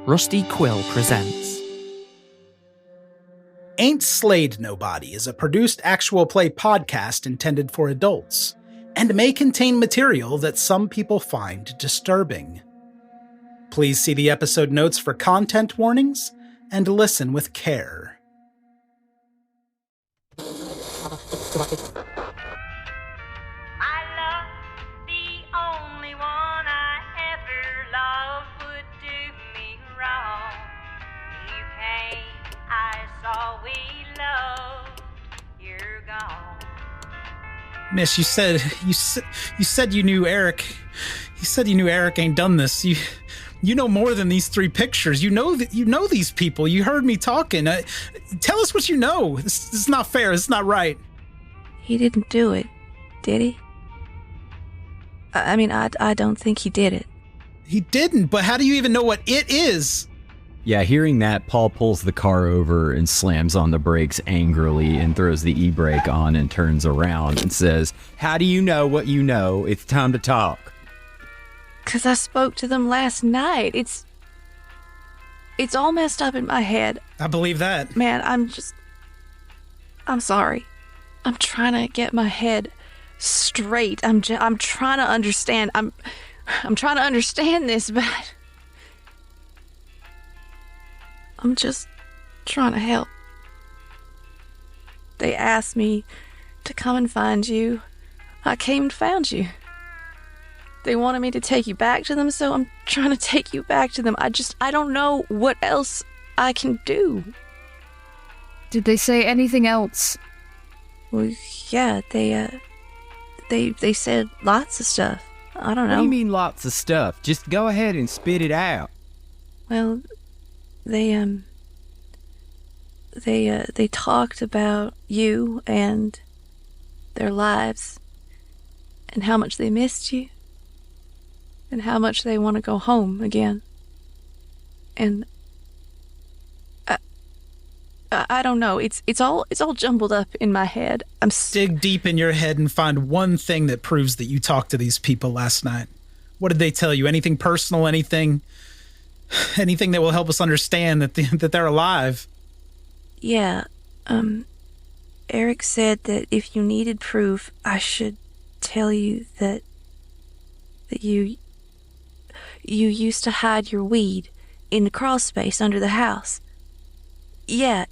Rusty Quill presents Ain't Slayed Nobody is a produced actual play podcast intended for adults, and may contain material that some people find disturbing. Please see the episode notes for content warnings, and listen with care. Miss, you said you knew Eric. You said you knew Eric ain't done this. You know more than these three pictures. You know these people. You heard me talking. Tell us what you know. This is not fair. It's not right. He didn't do it, did he? I don't think he did it. He didn't, but how do you even know what it is? Yeah, hearing that, Paul pulls the car over and slams on the brakes angrily and throws the e-brake on and turns around and says, "How do you know what you know? It's time to talk." 'Cause I spoke to them last night. It's all messed up in my head. I believe that. Man, I'm sorry. I'm trying to get my head straight. I'm trying to understand. I'm trying to understand this, but I'm just trying to help. They asked me to come and find you. I came and found you. They wanted me to take you back to them, so I'm trying to take you back to them. I don't know what else I can do. Did they say anything else? Well, yeah, they said lots of stuff. I don't know. What do you mean lots of stuff? Just go ahead and spit it out. Well, they talked about you and their lives and how much they missed you and how much they want to go home again. And I don't know. It's all jumbled up in my head. Dig deep in your head and find one thing that proves that you talked to these people last night. What did they tell you? Anything personal? Anything that will help us understand that they're alive? Yeah. Eric said that if you needed proof, I should tell you that you used to hide your weed in the crawl space under the house. Yeah,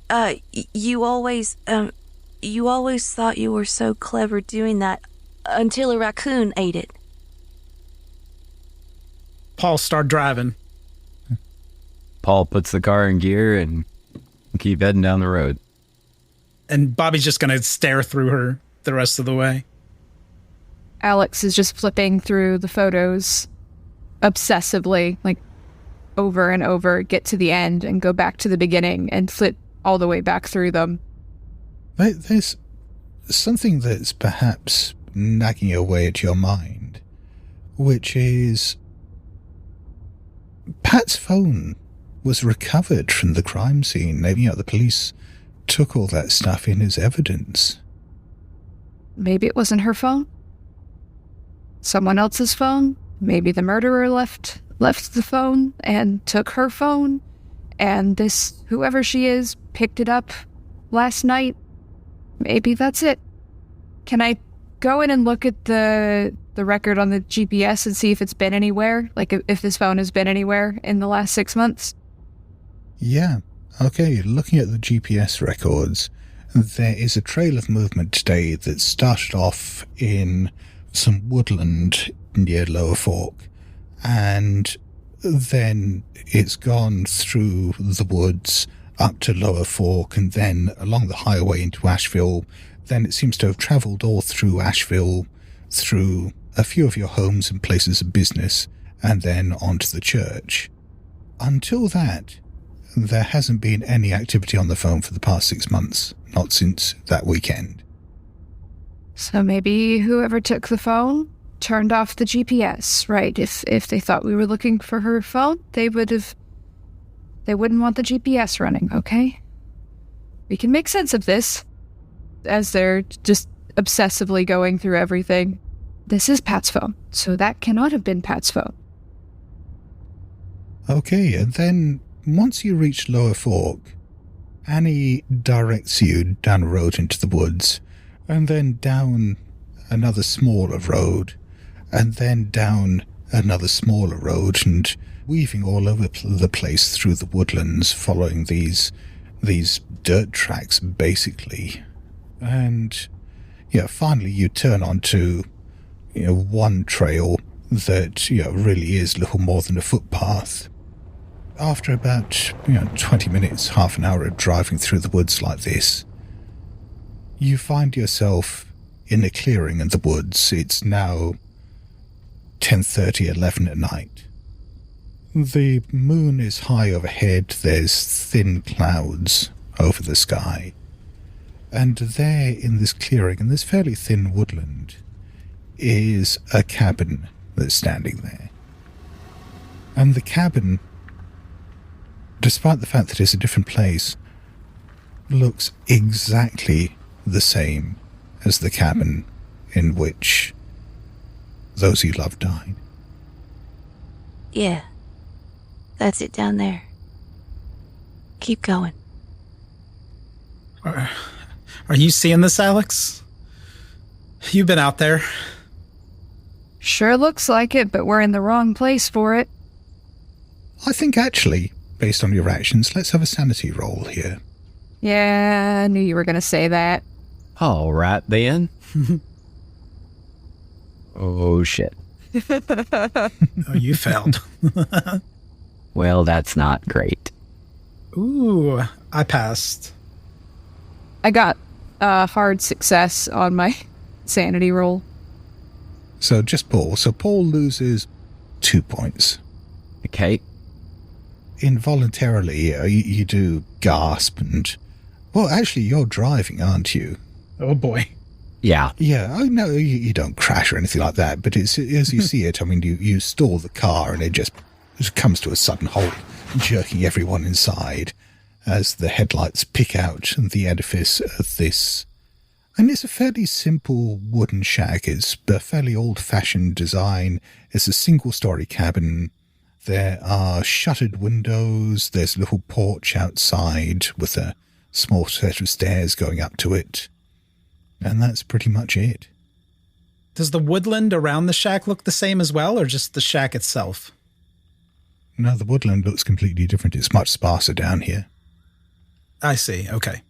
you always thought you were so clever doing that until a raccoon ate it. Paul, start driving. Paul puts the car in gear and keep heading down the road. And Bobby's just going to stare through her the rest of the way. Alex is just flipping through the photos obsessively, like over and over, get to the end and go back to the beginning and flip all the way back through them. There's something that's perhaps nagging away at your mind, which is Pat's phone was recovered from the crime scene. The police took all that stuff in as evidence. Maybe it wasn't her phone? Someone else's phone? Maybe the murderer left the phone and took her phone, and this, whoever she is, picked it up last night. Maybe that's it. Can I go in and look at the record on the GPS and see if it's been anywhere? Like, if this phone has been anywhere in the last 6 months? Yeah. Okay, looking at the GPS records, there is a trail of movement today that started off in some woodland near Lower Fork, and then it's gone through the woods up to Lower Fork and then along the highway into Asheville. Then it seems to have travelled all through Asheville, through a few of your homes and places of business, and then onto the church. Until that, there hasn't been any activity on the phone for the past 6 months, not since that weekend. So maybe whoever took the phone turned off the GPS, right? If they thought we were looking for her phone, they wouldn't want the GPS running, okay? We can make sense of this. As they're just obsessively going through everything. This is Pat's phone, so that cannot have been Pat's phone. Okay, and then once you reach Lower Fork, Annie directs you down a road into the woods, and then down another smaller road, and then down another smaller road, and weaving all over the place through the woodlands, following these dirt tracks, basically. And, finally you turn onto, one trail that, really is little more than a footpath. After about, 20 minutes, half an hour of driving through the woods like this, you find yourself in a clearing in the woods. It's now 10:30, 11 at night. The moon is high overhead. There's thin clouds over the sky. And there in this clearing, in this fairly thin woodland, is a cabin that's standing there. And the cabin, despite the fact that it's a different place, looks exactly the same as the cabin in which those you love died. Yeah. That's it down there. Keep going. Are you seeing this, Alex? You've been out there. Sure looks like it, but we're in the wrong place for it. I think actually, based on your actions, let's have a sanity roll here. Yeah, I knew you were going to say that. All right, then. Oh, shit. Oh, you failed. Well, that's not great. Ooh, I passed. I got a hard success on my sanity roll. So just Paul. So Paul loses 2 points. Okay. Involuntarily, you do gasp and... Well, actually, you're driving, aren't you? Oh, boy. Yeah. Yeah, I know you don't crash or anything like that, but it's as you see it, I mean, you stall the car and it just comes to a sudden halt, jerking everyone inside as the headlights pick out the edifice of this. And it's a fairly simple wooden shack. It's a fairly old-fashioned design. It's a single-story cabin. There are shuttered windows. There's a little porch outside with a small set of stairs going up to it. And that's pretty much it. Does the woodland around the shack look the same as well, or just the shack itself? No, the woodland looks completely different. It's much sparser down here. I see. Okay.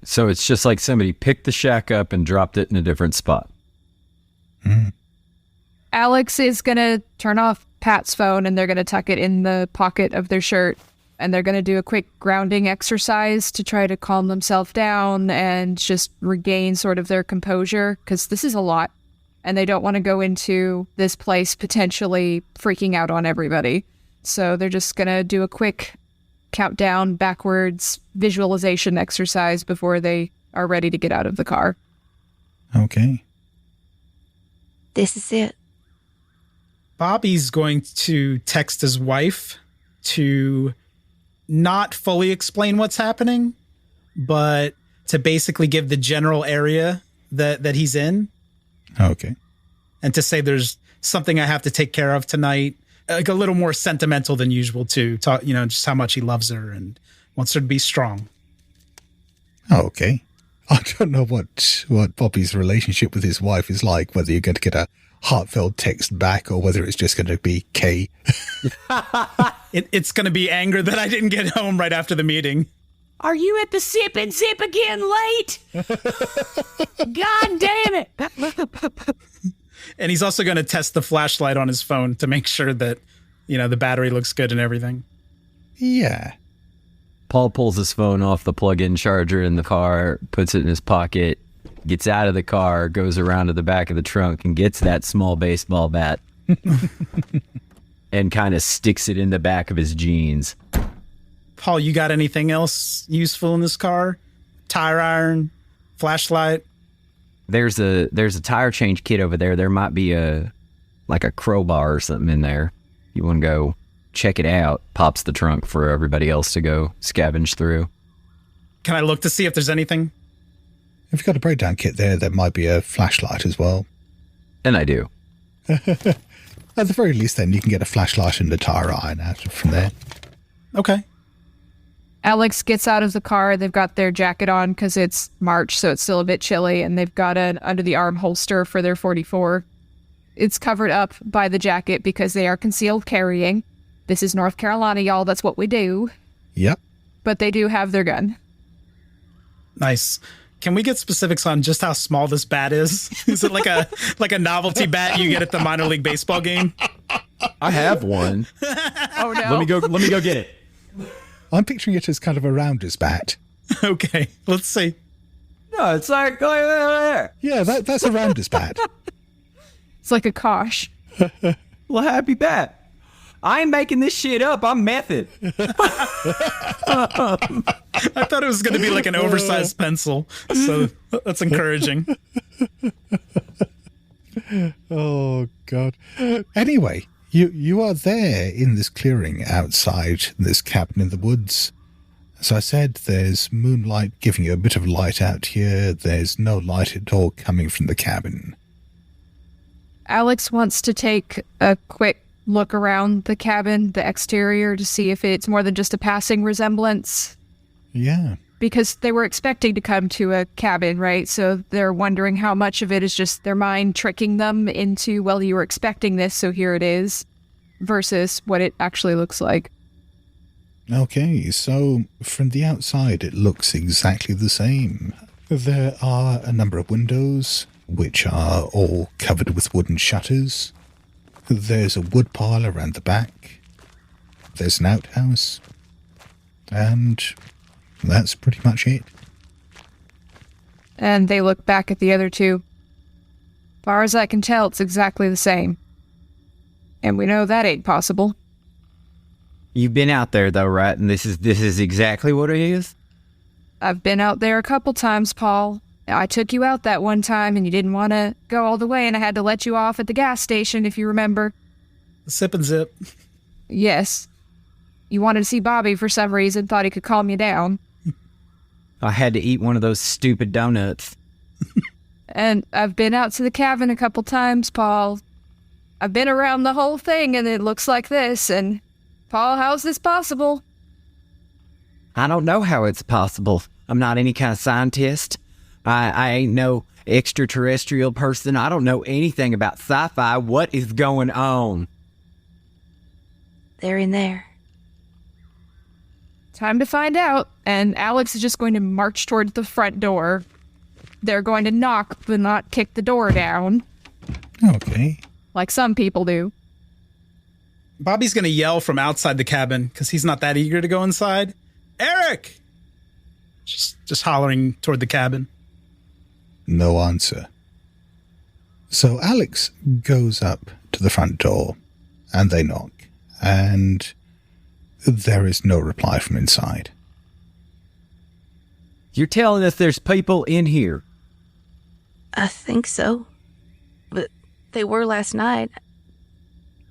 So it's just like somebody picked the shack up and dropped it in a different spot. Mm. Alex is going to turn off Pat's phone and they're going to tuck it in the pocket of their shirt. And they're going to do a quick grounding exercise to try to calm themselves down and just regain sort of their composure, because this is a lot. And they don't want to go into this place potentially freaking out on everybody. So they're just going to do a quick countdown backwards visualization exercise before they are ready to get out of the car. Okay. This is it. Bobby's going to text his wife to not fully explain what's happening, but to basically give the general area that he's in. Okay. And to say there's something I have to take care of tonight, like a little more sentimental than usual to talk, just how much he loves her and wants her to be strong. Okay. I don't know what Bobby's relationship with his wife is like, whether you're going to get a heartfelt text back or whether it's just going to be K. It's going to be anger that I didn't get home right after the meeting. Are you at the sip and zip again late? God damn it. And he's also going to test the flashlight on his phone to make sure that, the battery looks good and everything. Yeah. Paul pulls his phone off the plug-in charger in the car, puts it in his pocket, gets out of the car, goes around to the back of the trunk and gets that small baseball bat and kind of sticks it in the back of his jeans. Paul, you got anything else useful in this car? Tire iron, flashlight? There's a tire change kit over there. There might be a crowbar or something in there. You want to go check it out? Pops the trunk for everybody else to go scavenge through. Can I look to see if there's anything? If you've got a breakdown kit there might be a flashlight as well. And I do. At the very least, then, you can get a flashlight and a tire iron out from there. Okay. Alex gets out of the car. They've got their jacket on because it's March, so it's still a bit chilly, and they've got an under-the-arm holster for their 44. It's covered up by the jacket because they are concealed carrying. This is North Carolina, y'all. That's what we do. Yep. But they do have their gun. Nice. Can we get specifics on just how small this bat is? Is it like a novelty bat you get at the minor league baseball game? I have one. Oh, no. Let me go get it. I'm picturing it as kind of a rounder's bat. Okay, let's see. No, it's like there. Yeah, that's a rounder's bat. It's like a Kosh. Well, happy bat. I ain't making this shit up. I'm method. I thought it was going to be like an oversized pencil, so that's encouraging. Oh, God. Anyway, you are there in this clearing outside this cabin in the woods. As I said, there's moonlight giving you a bit of light out here. There's no light at all coming from the cabin. Alex wants to take a quick look around the cabin, the exterior, to see if it's more than just a passing resemblance. Yeah. Because they were expecting to come to a cabin, right? So they're wondering how much of it is just their mind tricking them into, well, you were expecting this, so here it is, versus what it actually looks like. Okay, so from the outside it looks exactly the same. There are a number of windows, which are all covered with wooden shutters. There's a wood pile around the back. There's an outhouse. And that's pretty much it. And they look back at the other two. Far as I can tell, it's exactly the same. And we know that ain't possible. You've been out there though, right? And this is exactly what it is? I've been out there a couple times, Paul. I took you out that one time and you didn't want to go all the way, and I had to let you off at the gas station, if you remember. Sip and zip. Yes. You wanted to see Bobby for some reason, thought he could calm you down. I had to eat one of those stupid donuts. And I've been out to the cabin a couple times, Paul. I've been around the whole thing and it looks like this, and Paul, how's this possible? I don't know how it's possible. I'm not any kind of scientist. I ain't no extraterrestrial person. I don't know anything about sci-fi. What is going on? They're in there. Time to find out. And Alex is just going to march toward the front door. They're going to knock, but not kick the door down. Okay. Like some people do. Bobby's going to yell from outside the cabin because he's not that eager to go inside. Eric! Just hollering toward the cabin. No answer. So Alex goes up to the front door, and they knock, and there is no reply from inside. You're telling us there's people in here? I think so. But they were last night.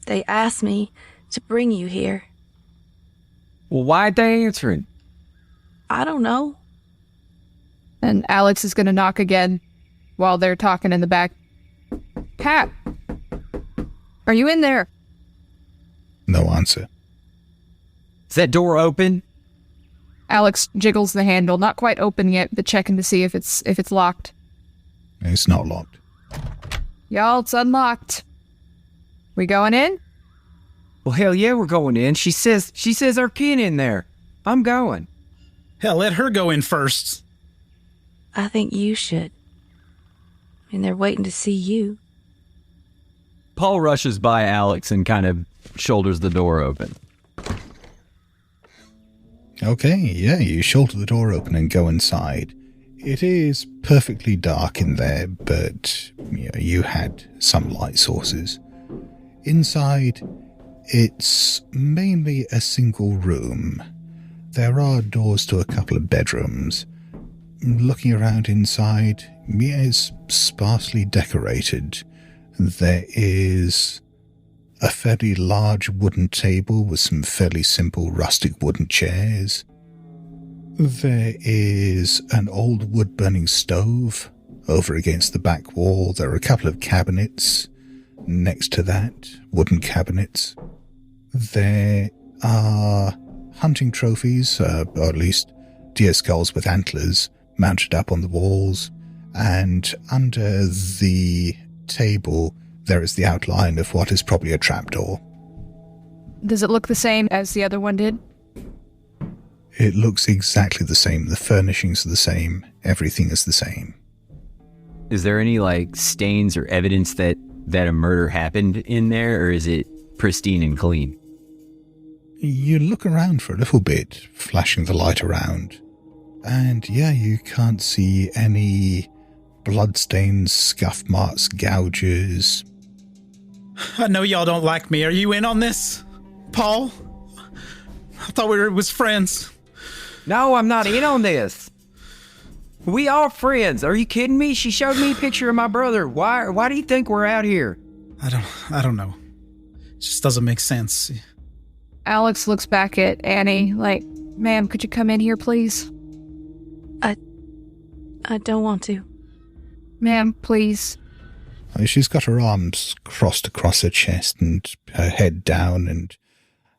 They asked me to bring you here. Well, why'd they answering? I don't know. And Alex is going to knock again while they're talking in the back. Pat! Are you in there? No answer. Is that door open? Alex jiggles the handle, not quite open yet, but checking to see if it's locked. It's not locked. Y'all, it's unlocked. We going in? Well, hell yeah, we're going in. She says Arcane in there. I'm going. Hell, let her go in first. I think you should. I mean, they're waiting to see you. Paul rushes by Alex and kind of shoulders the door open. Okay, yeah, you shoulder the door open and go inside. It is perfectly dark in there, but you had some light sources. Inside, it's mainly a single room. There are doors to a couple of bedrooms. Looking around inside, it's sparsely decorated. There is a fairly large wooden table with some fairly simple rustic wooden chairs. There is an old wood-burning stove. Over against the back wall, there are a couple of cabinets. next to that, wooden cabinets. There are hunting trophies, or at least deer skulls with antlers, mounted up on the walls, and under the table there is the outline of what is probably a trapdoor. Does it look the same as the other one did? It looks exactly the same. The furnishings are the same. Everything is the same. Is there any, stains or evidence that a murder happened in there, or is it pristine and clean? You look around for a little bit, flashing the light around, and you can't see any bloodstains, scuff marks, gouges. I know y'all don't like me. Are you in on this, Paul? I thought we was friends. No, I'm not in on this. We are friends. Are you kidding me? She showed me a picture of my brother. Why do you think we're out here? I don't know. It just doesn't make sense. Alex looks back at Annie like, ma'am, could you come in here, please? I don't want to. Ma'am, please. She's got her arms crossed across her chest and her head down, and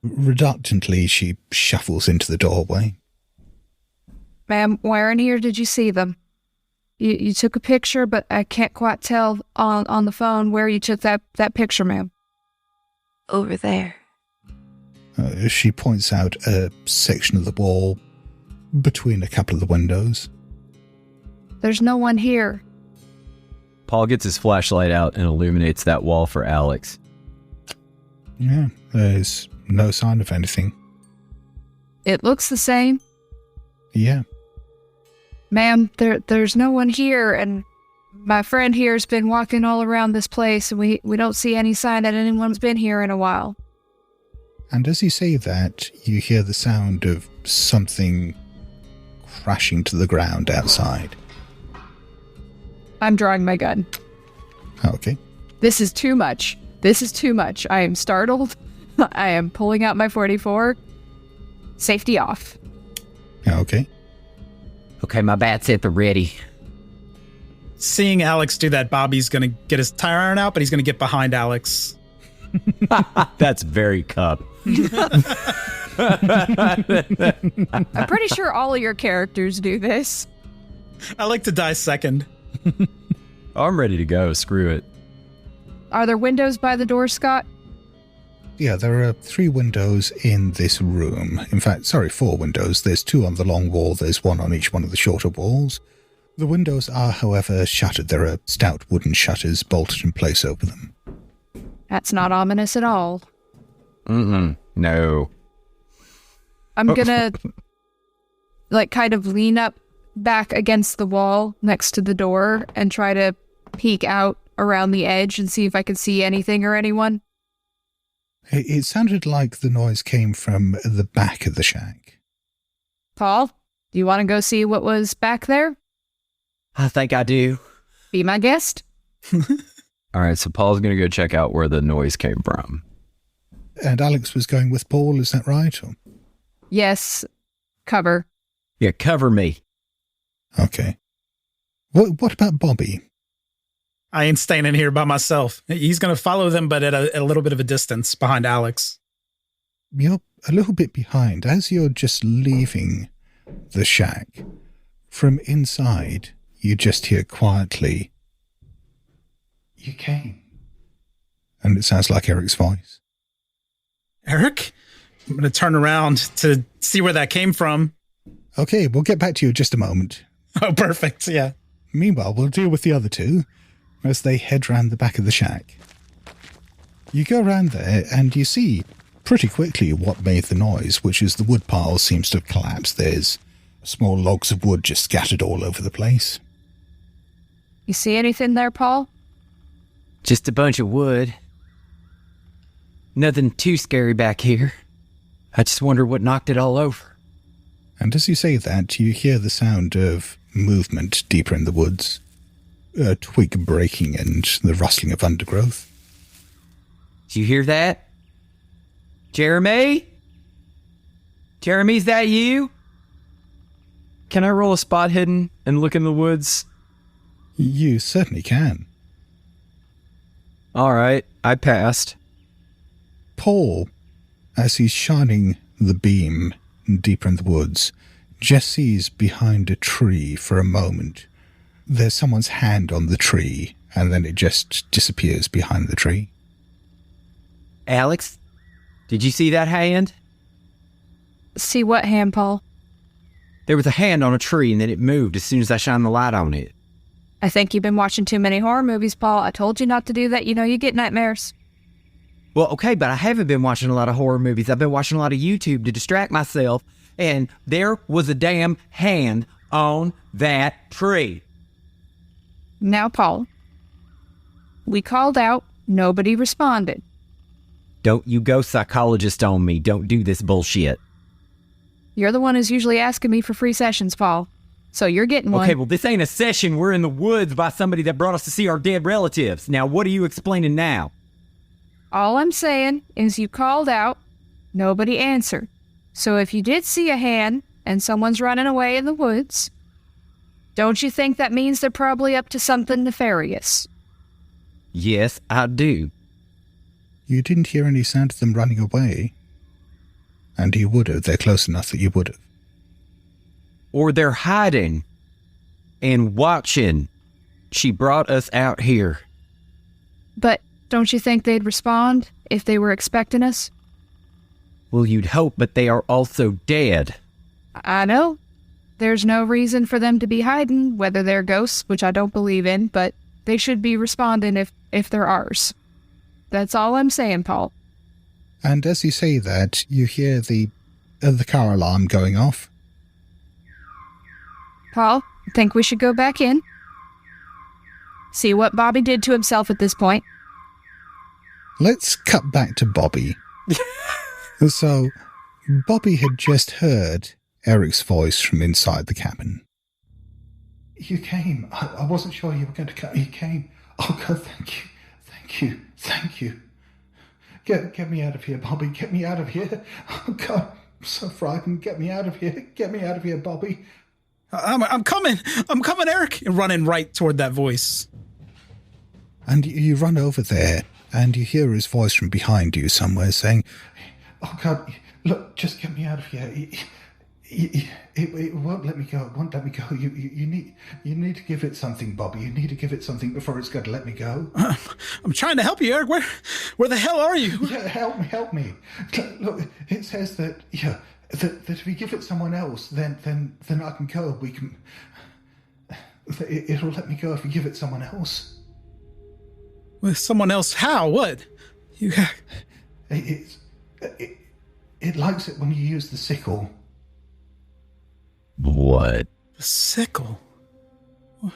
reluctantly she shuffles into the doorway. Ma'am, where in here did you see them? You took a picture, but I can't quite tell on the phone where you took that picture, ma'am. Over there. She points out a section of the wall between a couple of the windows. There's no one here. Paul gets his flashlight out and illuminates that wall for Alex. Yeah, there's no sign of anything. It looks the same. Yeah. Ma'am, there's no one here, and my friend here has been walking all around this place, and we don't see any sign that anyone's been here in a while. And as you say that, you hear the sound of something crashing to the ground outside. I'm drawing my gun. Okay. This is too much. I am startled. I am pulling out my 44. Safety off. Okay. Okay, my bat's at the ready. Seeing Alex do that, Bobby's going to get his tire iron out, but he's going to get behind Alex. That's very cup. I'm pretty sure all of your characters do this. I like to die second. Oh, I'm ready to go. Screw it. Are there windows by the door, Scott? Yeah, there are 3 windows in this room. In fact, 4 windows. There's 2 on the long wall. There's 1 on each one of the shorter walls. The windows are, however, shuttered. There are stout wooden shutters bolted in place over them. That's not ominous at all. No. I'm gonna, kind of lean up back against the wall next to the door and try to peek out around the edge and see if I can see anything or anyone. It sounded like the noise came from the back of the shack. Paul, do you want to go see what was back there? I think I do. Be my guest. All right, so Paul's going to go check out where the noise came from. And Alex was going with Paul, is that right? Or? Yes. Cover. Yeah, cover me. Okay. What about Bobby? I ain't staying in here by myself. He's going to follow them, but at a little bit of a distance behind Alex. You're a little bit behind. As you're just leaving the shack, from inside, you just hear quietly, "You came." And it sounds like Eric's voice. Eric? I'm going to turn around to see where that came from. Okay, we'll get back to you in just a moment. Oh, perfect, yeah. Meanwhile, we'll deal with the other 2 as they head round the back of the shack. You go around there and you see pretty quickly what made the noise, which is the wood pile seems to have collapsed. There's small logs of wood just scattered all over the place. You see anything there, Paul? Just a bunch of wood. Nothing too scary back here. I just wonder what knocked it all over. And as you say that, you hear the sound of movement deeper in the woods. A twig breaking and the rustling of undergrowth. Do you hear that? Jeremy? Jeremy, is that you? Can I roll a spot hidden and look in the woods? You certainly can. All right, I passed. Paul, as he's shining the beam deeper in the woods, just sees behind a tree for a moment. There's someone's hand on the tree, and then it just disappears behind the tree. Alex, did you see that hand? See what hand, Paul? There was a hand on a tree, and then it moved as soon as I shined the light on it. I think you've been watching too many horror movies, Paul. I told you not to do that. You know you get nightmares. Well, okay, but I haven't been watching a lot of horror movies. I've been watching a lot of YouTube to distract myself, and there was a damn hand on that tree. Now, Paul, we called out. Nobody responded. Don't you go psychologist on me. Don't do this bullshit. You're the one who's usually asking me for free sessions, Paul. So you're getting one. Okay, well, this ain't a session. We're in the woods by somebody that brought us to see our dead relatives. Now, what are you explaining now? All I'm saying is you called out. Nobody answered. So if you did see a hand and someone's running away in the woods, don't you think that means they're probably up to something nefarious? Yes, I do. You didn't hear any sound of them running away. And you would have. They're close enough that you would have. Or they're hiding and watching. She brought us out here. But don't you think they'd respond if they were expecting us? Well, you'd hope, but they are also dead. I know. There's no reason for them to be hiding, whether they're ghosts, which I don't believe in, but they should be responding if they're ours. That's all I'm saying, Paul. And as you say that, you hear the car alarm going off. Paul, I think we should go back in. See what Bobby did to himself at this point. Let's cut back to Bobby. So, Bobby had just heard Eric's voice from inside the cabin. You came. I wasn't sure you were going to come. You came. Oh, God, thank you. Thank you. Thank you. Get me out of here, Bobby. Get me out of here. Oh, God, I'm so frightened. Get me out of here. Get me out of here, Bobby. I'm coming, Eric. Running right toward that voice. And you run over there, and you hear his voice from behind you somewhere saying, oh, God, look, just get me out of here. It won't let me go. It won't let me go. You need to give it something, Bobby. You need to give it something before it's going to let me go. I'm trying to help you, Eric. Where the hell are you? Yeah, help me. Look, it says that, that if we give it someone else, then I can go. We can. It'll let me go if we give it someone else. With someone else? How? What? It likes it when you use the sickle. What? The sickle? What?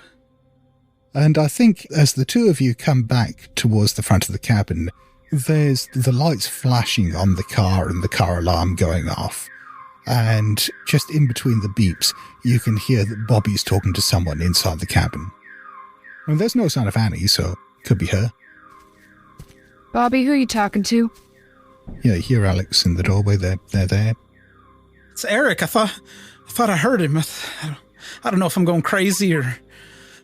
And I think as the two of you come back towards the front of the cabin, there's the lights flashing on the car and the car alarm going off. And just in between the beeps, you can hear that Bobby's talking to someone inside the cabin. And there's no sign of Annie, so it could be her. Bobby, who are you talking to? Yeah, you hear Alex in the doorway. They're there. It's Eric. I thought I heard him. I don't know if I'm going crazy or...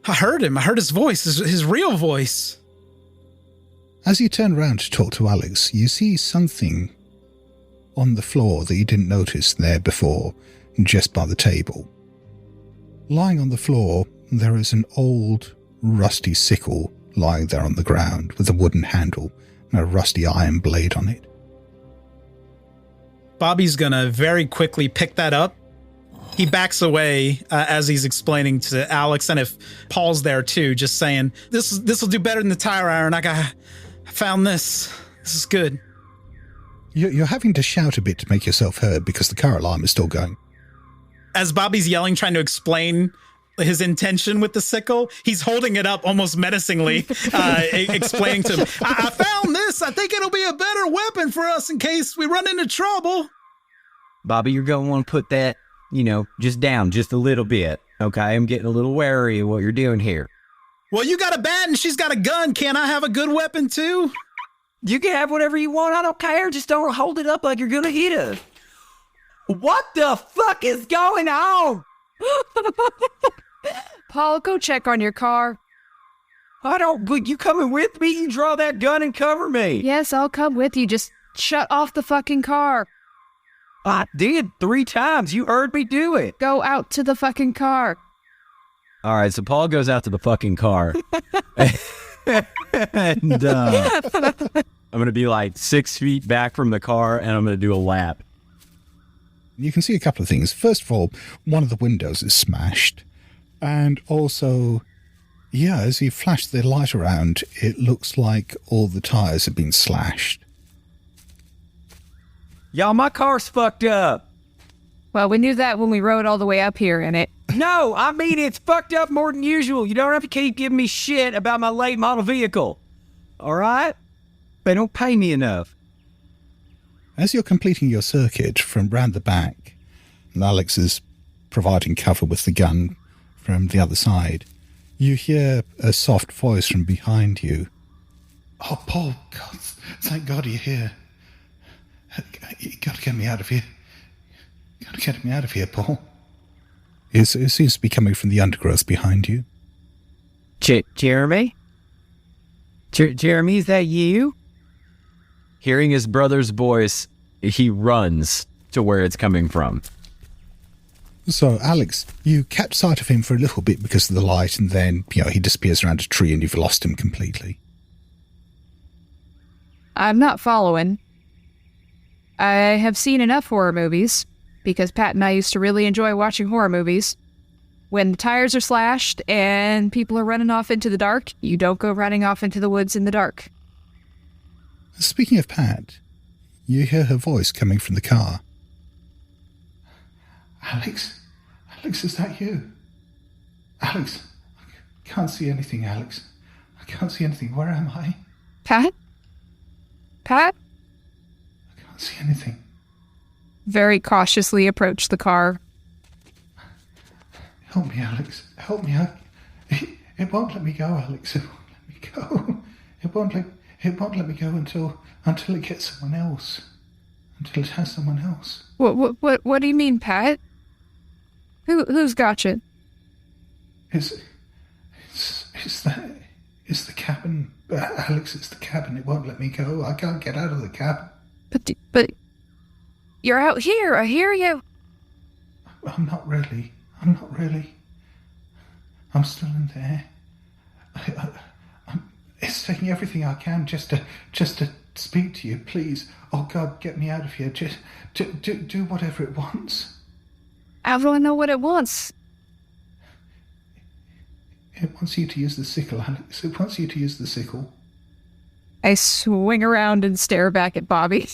I heard him. I heard his voice, his real voice. As you turn around to talk to Alex, you see something on the floor that you didn't notice there before, just by the table. Lying on the floor, there is an old, rusty sickle lying there on the ground with a wooden handle and a rusty iron blade on it. Bobby's gonna very quickly pick that up. He backs away as he's explaining to Alex, and if Paul's there too, just saying, this will do better than the tire iron. I found this. This is good. You're having to shout a bit to make yourself heard because the car alarm is still going. As Bobby's yelling, trying to explain his intention with the sickle, he's holding it up almost menacingly, explaining to him, I found this. I think it'll be a better weapon for us in case we run into trouble. Bobby, you're going to want to put that, just down just a little bit. Okay, I'm getting a little wary of what you're doing here. Well, you got a bat and she's got a gun. Can't I have a good weapon too? You can have whatever you want. I don't care. Just don't hold it up like you're going to hit her. What the fuck is going on? Paul, go check on your car. You coming with me? You draw that gun and cover me. Yes, I'll come with you. Just shut off the fucking car. I did 3 times. You heard me do it. Go out to the fucking car. All right, so Paul goes out to the fucking car. And I'm going to be like 6 feet back from the car, and I'm going to do a lap. You can see a couple of things. First of all, one of the windows is smashed. And also, yeah, as you flash the light around, it looks like all the tires have been slashed. Y'all, my car's fucked up. Well, we knew that when we rode all the way up here in it. No, I mean it's fucked up more than usual. You don't have to keep giving me shit about my late model vehicle. All right? They don't pay me enough. As you're completing your circuit from round the back, and Alex is providing cover with the gun from the other side, you hear a soft voice from behind you. Oh, Paul, God, thank God you're here. You gotta get me out of here. You gotta get me out of here, Paul. It seems to be coming from the undergrowth behind you. Jeremy? Jeremy, is that you? Hearing his brother's voice, he runs to where it's coming from. So, Alex, you catch sight of him for a little bit because of the light, and then, he disappears around a tree and you've lost him completely. I'm not following. I have seen enough horror movies, because Pat and I used to really enjoy watching horror movies. When the tires are slashed and people are running off into the dark, you don't go running off into the woods in the dark. Speaking of Pat, you hear her voice coming from the car. Alex, is that you? Alex, I can't see anything, Alex. I can't see anything. Where am I? Pat? I can't see anything. Very cautiously approach the car. Help me, Alex. Help me. It won't let me go, Alex. It won't let me go. It won't let me go until it gets someone else. Until it has someone else. What do you mean, Pat? Who's got you? It's the cabin. Alex, it's the cabin. It won't let me go. I can't get out of the cabin. But you're out here. I hear you. I'm not really. I'm still in there. It's taking everything I can just to speak to you. Please, oh God, get me out of here. Just do whatever it wants. How do I know what it wants? It wants you to use the sickle, Alex. It wants you to use the sickle. I swing around and stare back at Bobby.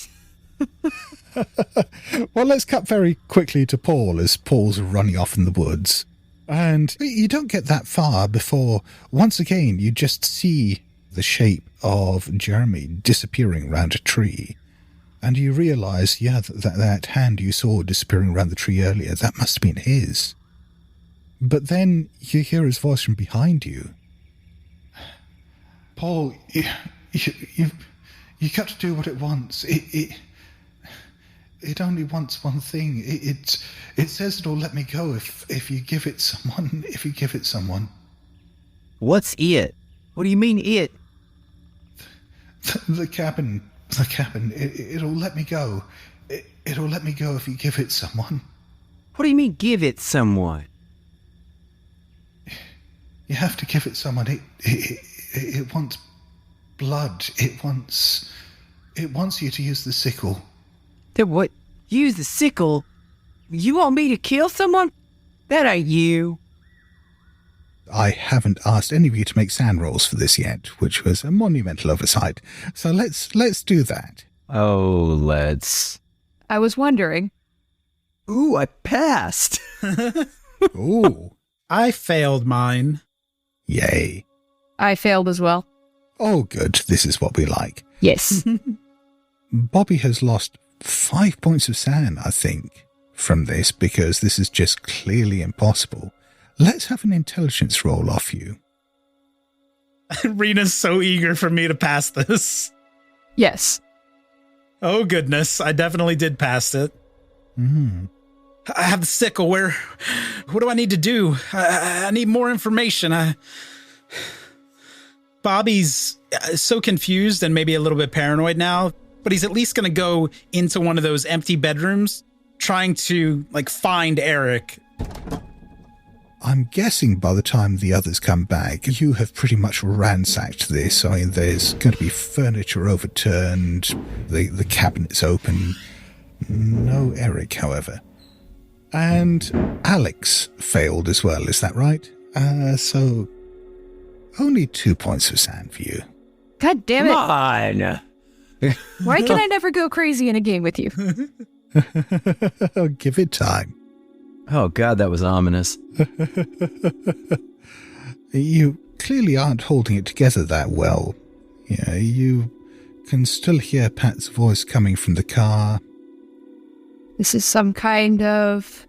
Well, let's cut very quickly to Paul as Paul's running off in the woods. And you don't get that far before, once again, you just see the shape of Jeremy disappearing around a tree. And you realise, that hand you saw disappearing around the tree earlier, that must have been his. But then you hear his voice from behind you. Paul, you've got to do what it wants. It only wants one thing. It says it'll let me go if you give it someone. If you give it someone. What's it? What do you mean it? The cabin. The cabin. It'll let me go. It'll let me go if you give it someone. What do you mean give it someone? You have to give it someone. It wants blood. It wants you to use the sickle. What? Use the sickle? You want me to kill someone? That ain't you. I haven't asked any of you to make sand rolls for this yet, which was a monumental oversight. So let's do that. Oh, let's. I was wondering. Ooh, I passed. Ooh. I failed mine. Yay. I failed as well. Oh, good. This is what we like. Yes. Bobby has lost 5 points of sand, I think, from this, because this is just clearly impossible. Let's have an intelligence roll off you. Rina's so eager for me to pass this. Yes. Oh, goodness. I definitely did pass it. I have the sickle. What do I need to do? I need more information. Bobby's so confused and maybe a little bit paranoid now, but he's at least going to go into one of those empty bedrooms trying to find Eric. I'm guessing by the time the others come back, you have pretty much ransacked this. I mean, there's going to be furniture overturned, the cabinets open. No Eric, however. And Alex failed as well, is that right? So only 2 points of sand for you. God damn it. Come on. Why can I never go crazy in a game with you? Give it time. Oh, God, that was ominous. You clearly aren't holding it together that well. Yeah, you can still hear Pat's voice coming from the car. This is some kind of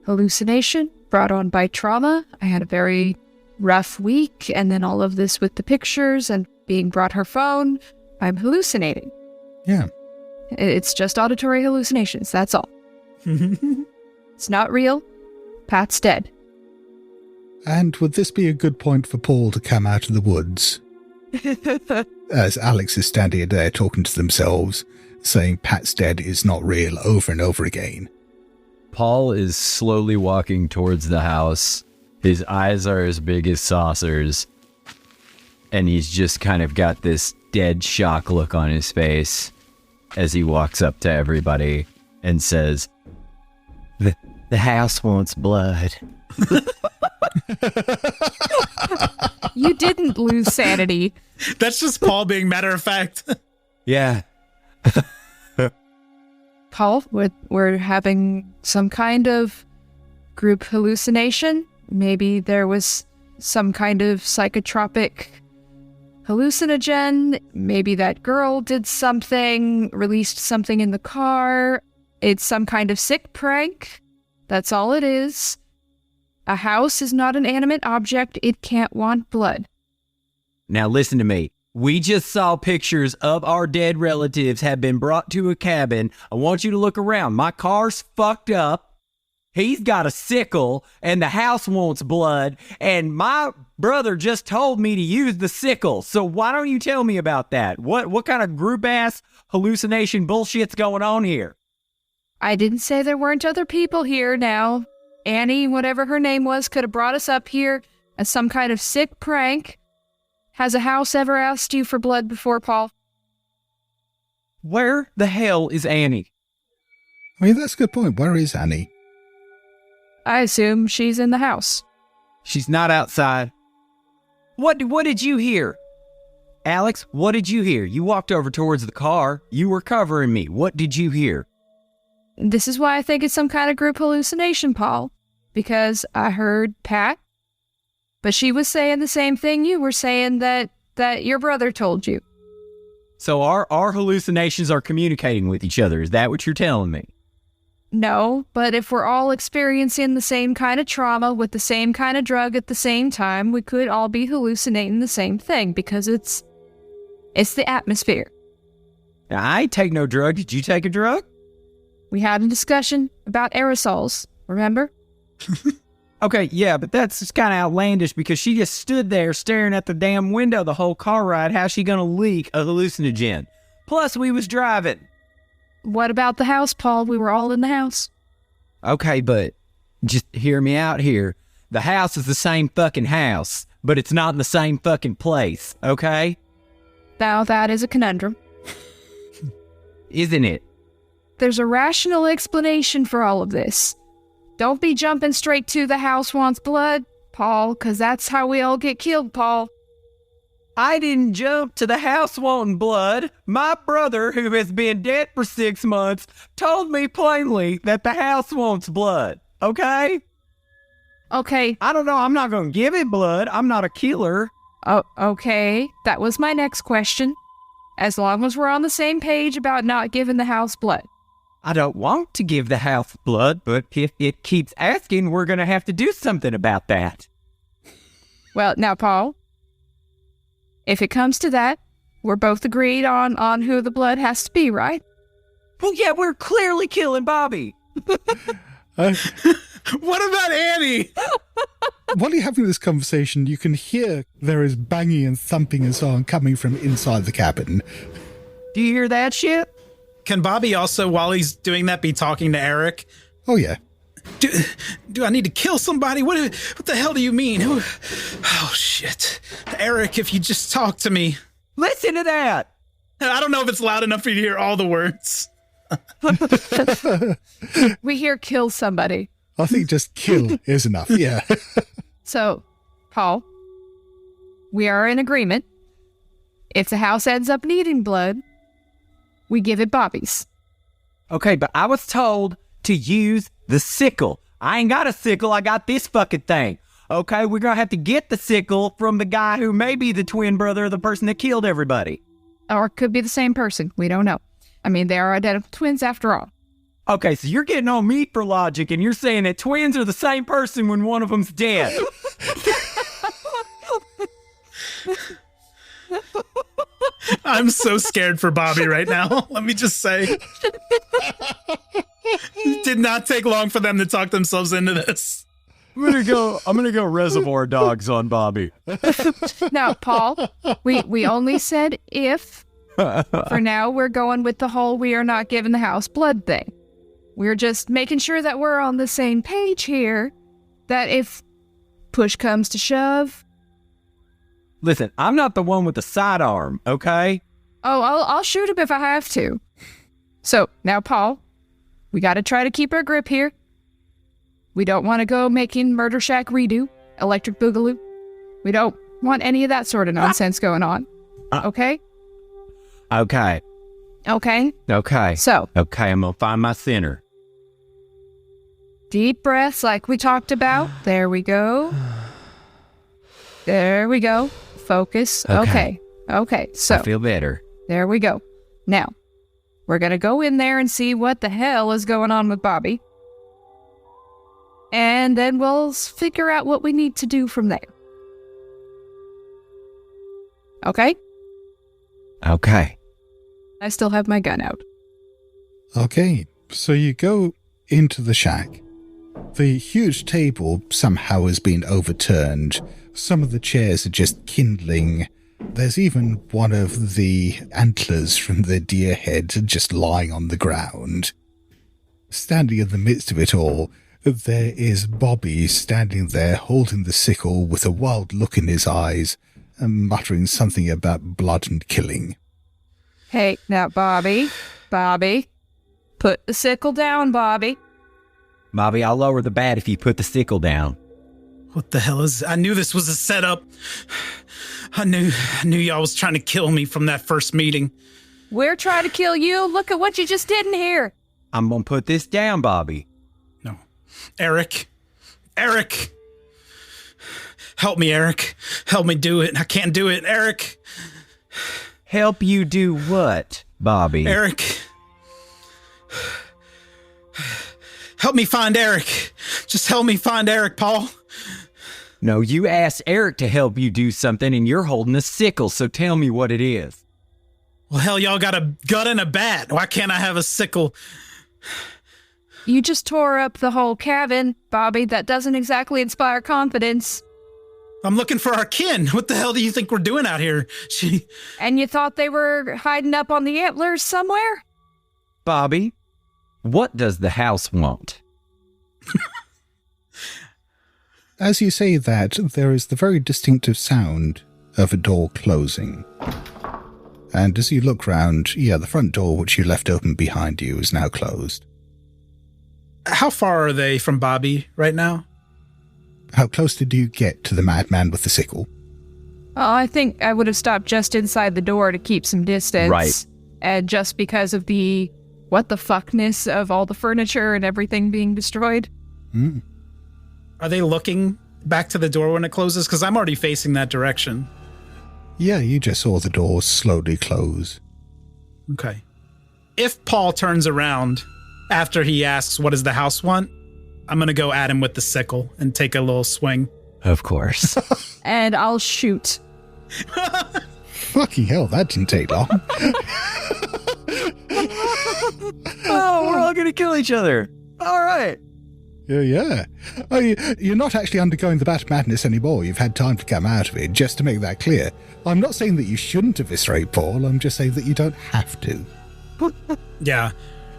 hallucination brought on by trauma. I had a very rough week, and then all of this with the pictures and being brought her phone. I'm hallucinating. Yeah. It's just auditory hallucinations, that's all. It's not real. Pat's dead. And would this be a good point for Paul to come out of the woods? As Alex is standing there talking to themselves, saying Pat's dead is not real over and over again. Paul is slowly walking towards the house. His eyes are as big as saucers. And he's just kind of got this dead shock look on his face as he walks up to everybody and says, The house wants blood. You didn't lose sanity. That's just Paul being matter of fact. Yeah. Paul, we're having some kind of group hallucination. Maybe there was some kind of psychotropic hallucinogen. Maybe that girl did something, released something in the car. It's some kind of sick prank. That's all it is. A house is not an animate object. It can't want blood. Now listen to me. We just saw pictures of our dead relatives have been brought to a cabin. I want you to look around. My car's fucked up. He's got a sickle, and the house wants blood, and my brother just told me to use the sickle. So why don't you tell me about that? What kind of group-ass hallucination bullshit's going on here? I didn't say there weren't other people here now. Annie, whatever her name was, could have brought us up here as some kind of sick prank. Has a house ever asked you for blood before, Paul? Where the hell is Annie? I mean, that's a good point. Where is Annie? I assume she's in the house. She's not outside. What did you hear? Alex, what did you hear? You walked over towards the car. You were covering me. What did you hear? This is why I think it's some kind of group hallucination, Paul. Because I heard Pat, but she was saying the same thing you were saying that your brother told you. So our hallucinations are communicating with each other. Is that what you're telling me? No, but if we're all experiencing the same kind of trauma with the same kind of drug at the same time, we could all be hallucinating the same thing because it's the atmosphere. Now, I ain't take no drug. Did you take a drug? We had a discussion about aerosols, remember? Okay, yeah, but that's just kind of outlandish because she just stood there staring at the damn window the whole car ride. How's she gonna leak a hallucinogen? Plus, we was driving. What about the house, Paul? We were all in the house. Okay, but just hear me out here. The house is the same fucking house, but it's not in the same fucking place, okay? Now that is a conundrum. Isn't it? There's a rational explanation for all of this. Don't be jumping straight to the house wants blood, Paul, because that's how we all get killed, Paul. I didn't jump to the house wanting blood. My brother, who has been dead for 6 months, told me plainly that the house wants blood, okay? Okay. I don't know. I'm not going to give it blood. I'm not a killer. Oh, okay. That was my next question. As long as we're on the same page about not giving the house blood. I don't want to give the house blood, but if it keeps asking, we're going to have to do something about that. Well, now, Paul, if it comes to that, we're both agreed on who the blood has to be, right? Well, yeah, we're clearly killing Bobby. What about Annie? while you're having this conversation, you can hear there is banging and thumping and so on coming from inside the cabin. Do you hear that shit? Can Bobby also, while he's doing that, be talking to Eric? Oh, yeah. Do I need to kill somebody? What the hell do you mean? Oh, shit. Eric, if you just talk to me. Listen to that. I don't know if it's loud enough for you to hear all the words. We hear kill somebody. I think just kill is enough, yeah. So, Paul, we are in agreement. If the house ends up needing blood, we give it Bobby's. Okay, but I was told to use the sickle. I ain't got a sickle, I got this fucking thing. Okay, we're gonna have to get the sickle from the guy who may be the twin brother of the person that killed everybody. Or it could be the same person. We don't know. I mean, they are identical twins after all. Okay, so you're getting on me for logic, and you're saying that twins are the same person when one of them's dead. I'm so scared for Bobby right now. Let me just say. It did not take long for them to talk themselves into this. I'm gonna go Reservoir Dogs on Bobby. Now, Paul, we only said if. For now, we're going with the whole we are not giving the house blood thing. We're just making sure that we're on the same page here, that if push comes to shove... Listen, I'm not the one with the sidearm, okay? Oh, I'll shoot him if I have to. So, now, Paul, we gotta try to keep our grip here. We don't want to go making Murder Shack redo, Electric Boogaloo. We don't want any of that sort of nonsense going on. Okay? Okay. Okay? Okay. So. Okay, I'm gonna find my center. Deep breaths like we talked about. There we go. There we go. Focus. Okay. So. I feel better. There we go. Now, we're going to go in there and see what the hell is going on with Bobby. And then we'll figure out what we need to do from there. Okay? Okay. I still have my gun out. Okay, so you go into the shack. The huge table somehow has been overturned. Some of the chairs are just kindling. There's even one of the antlers from the deer head just lying on the ground. Standing in the midst of it all, there is Bobby standing there holding the sickle with a wild look in his eyes and muttering something about blood and killing. Hey, now, Bobby, put the sickle down, Bobby. Bobby, I'll lower the bat if you put the sickle down. What the hell is... I knew this was a setup. I knew y'all was trying to kill me from that first meeting. We're trying to kill you. Look at what you just did in here. I'm gonna put this down, Bobby. No. Eric. Help me, Eric. Help me do it. I can't do it. Eric. Help you do what, Bobby? Eric. Help me find Eric. Just help me find Eric, Paul. No, you asked Eric to help you do something and you're holding a sickle, so tell me what it is. Well, hell, y'all got a gun and a bat. Why can't I have a sickle? You just tore up the whole cabin, Bobby. That doesn't exactly inspire confidence. I'm looking for our kin. What the hell do you think we're doing out here? And you thought they were hiding up on the antlers somewhere? Bobby, what does the house want? As you say that, there is the very distinctive sound of a door closing. And as you look round, the front door which you left open behind you is now closed. How far are they from Bobby right now? How close did you get to the madman with the sickle? Oh, I think I would have stopped just inside the door to keep some distance. Right. And just because of the what the fuckness of all the furniture and everything being destroyed. Mm. Are they looking back to the door when it closes? Because I'm already facing that direction. Yeah, you just saw the door slowly close. Okay. If Paul turns around after he asks, what does the house want? I'm going to go at him with the sickle and take a little swing. Of course. And I'll shoot. Fucking hell, that didn't take long. Oh, we're all going to kill each other. All right. Yeah. Oh, you're not actually undergoing the bat madness anymore. You've had time to come out of it, just to make that clear. I'm not saying that you shouldn't eviscerate Paul. I'm just saying that you don't have to. Yeah.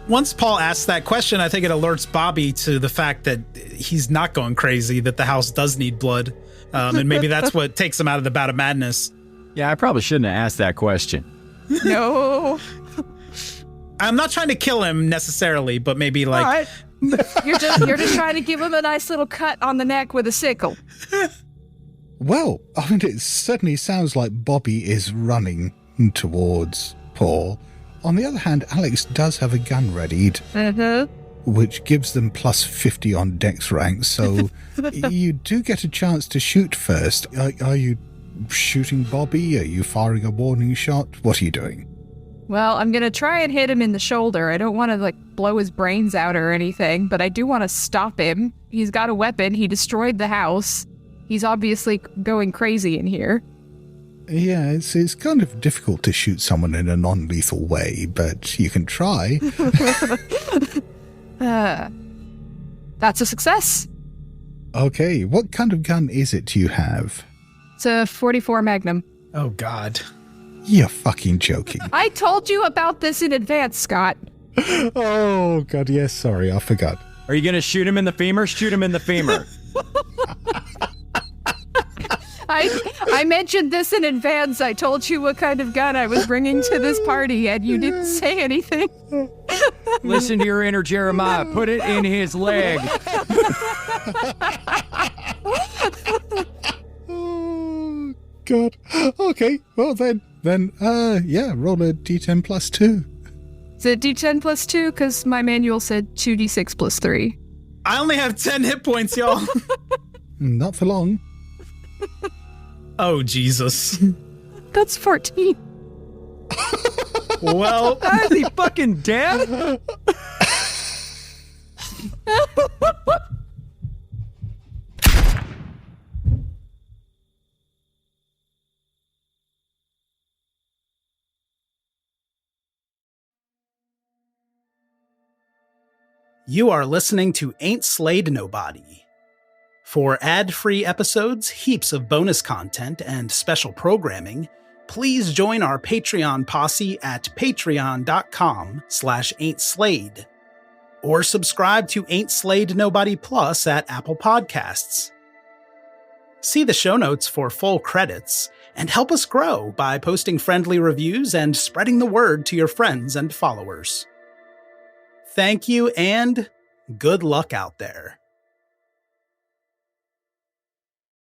Once Paul asks that question, I think it alerts Bobby to the fact that he's not going crazy, that the house does need blood. And maybe that's what takes him out of the bout of madness. Yeah, I probably shouldn't have asked that question. No. I'm not trying to kill him necessarily, but maybe like... All right. You're just trying to give him a nice little cut on the neck with a sickle. Well, I mean, it certainly sounds like Bobby is running towards Paul. On the other hand, Alex does have a gun readied, which gives them plus 50 on dex rank, so you do get a chance to shoot first. Are you shooting Bobby? Are you firing a warning shot? What are you doing? Well, I'm going to try and hit him in the shoulder. I don't want to, blow his brains out or anything, but I do want to stop him. He's got a weapon. He destroyed the house. He's obviously going crazy in here. Yeah, it's kind of difficult to shoot someone in a non-lethal way, but you can try. That's a success. Okay, what kind of gun is it you have? It's a 44 Magnum. Oh, God. You're fucking joking. I told you about this in advance, Scott. Oh, God, yes, sorry, I forgot. Are you going to shoot him in the femur? Shoot him in the femur. I mentioned this in advance. I told you what kind of gun I was bringing to this party, and you didn't say anything. Listen to your inner Jeremiah. Put it in his leg. Oh, God. Okay, well then, roll a d10 plus 2. Is it d10 plus 2? Because my manual said 2d6 plus 3. I only have 10 hit points, y'all. Not for long. Oh, Jesus. That's 14. Well, Is he fucking dead? you are listening to Ain't Slayed Nobody. For ad-free episodes, heaps of bonus content, and special programming, please join our Patreon posse at patreon.com/ain'tslayed. Or subscribe to Ain't Slayed Nobody Plus at Apple Podcasts. See the show notes for full credits, and help us grow by posting friendly reviews and spreading the word to your friends and followers. Thank you, and good luck out there.